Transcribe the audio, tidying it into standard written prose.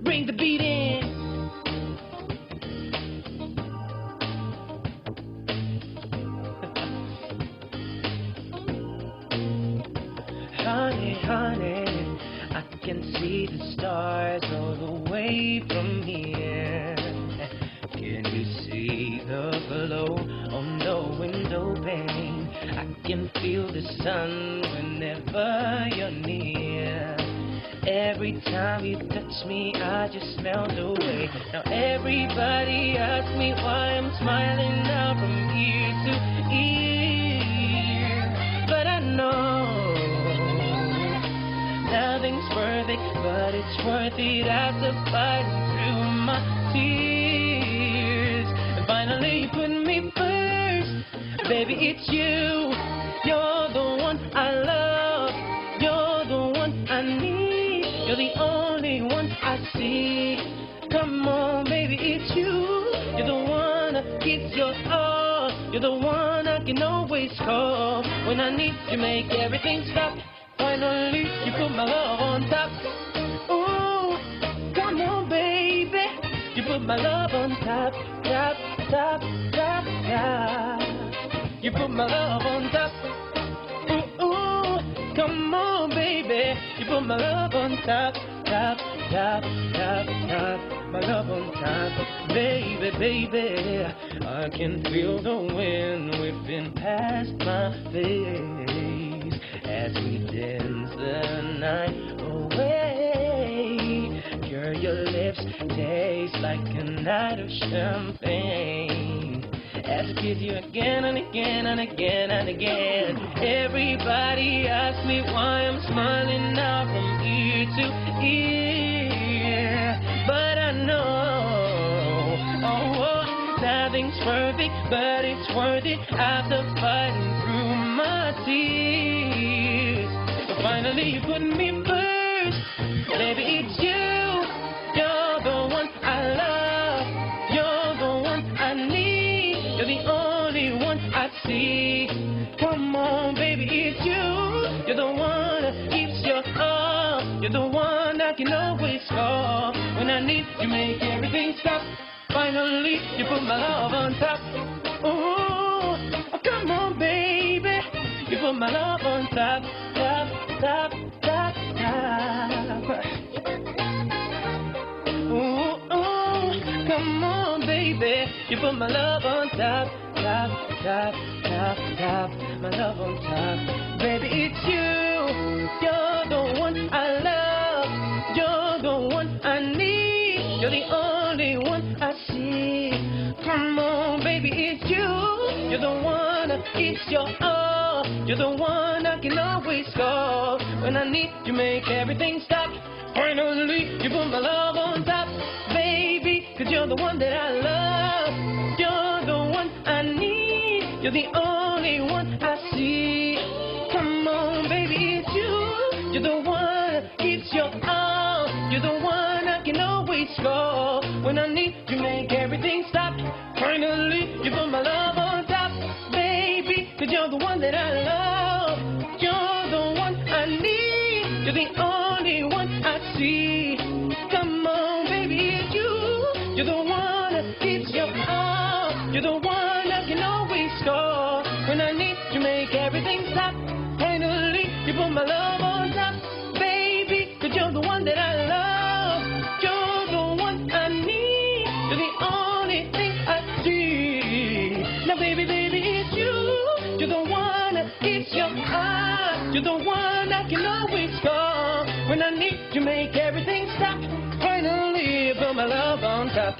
Bring the beat in. Honey, honey, I can see the stars all the way from here. Can you see the glow on the window pane? I can feel the sun whenever you're near. Every time you touch me, I just melt away. Now everybody asks me why I'm smiling now from ear to ear. But I know nothing's perfect, but it's worth it after fighting through my tears. And finally you put me first, baby, it's you. You're the one I love, you're the one I need, you're the only one I see. Come on, baby, it's you. You're the one that gives your all, you're the one I can always call when I need to make everything stop. Finally, you put my love on top. Ooh, come on, baby. You put my love on top, top, top, top, top. You put my love on top. Ooh, ooh, come on, baby. You put my love on top, top, top, top, top. My love on top, baby, baby. I can feel the wind whipping past my face as we dance the night away. Girl, your lips taste like a night of champagne as I kiss you again and again and again and again. Everybody asks me why I'm smiling now from ear to ear. But I know, oh, nothing's perfect, but it's worth it after fighting through my tears. But finally you put me first, baby, it's you. You're the one I love, you're the one I need, you're the only one I see. Come on, baby, it's you. You're the one that keeps your all, you're the one I can always call when I need to make everything stop. Finally, you put my love on top. Ooh, oh, come on, baby. You put my love on top, top, top, top, top. Ooh, ooh, come on, baby. You put my love on top, top, top, top, top. My love on top. Baby, it's you. You're the one I love. You're the one I need. You're the only one I see. Come on, baby, it's you. You're the one that keeps your all. You're the one I can always call when I need to make everything stop. Finally, you put my love on top, baby, 'cause you're the one that I love. You're the one I need. You're the only one I see. Come on, baby, it's you. You're the one that keeps your all. You're the one I can always call when I need to make everything stop. Finally, you put my love on top, baby, 'cause you're the one that I love. You're the one I need. You're the only one I see. Come on, baby, it's you. You're the one that keeps your all. You're the one I can always call when I need to make everything stop. Finally, you put my love on top, baby, 'cause you're the one that I love. You're the one I need. You're the only thing I see. Now, baby, baby, it's you. You're the one that keeps your heart. You're the one I can always call when I need to make everything stop. Finally, you put my love on top.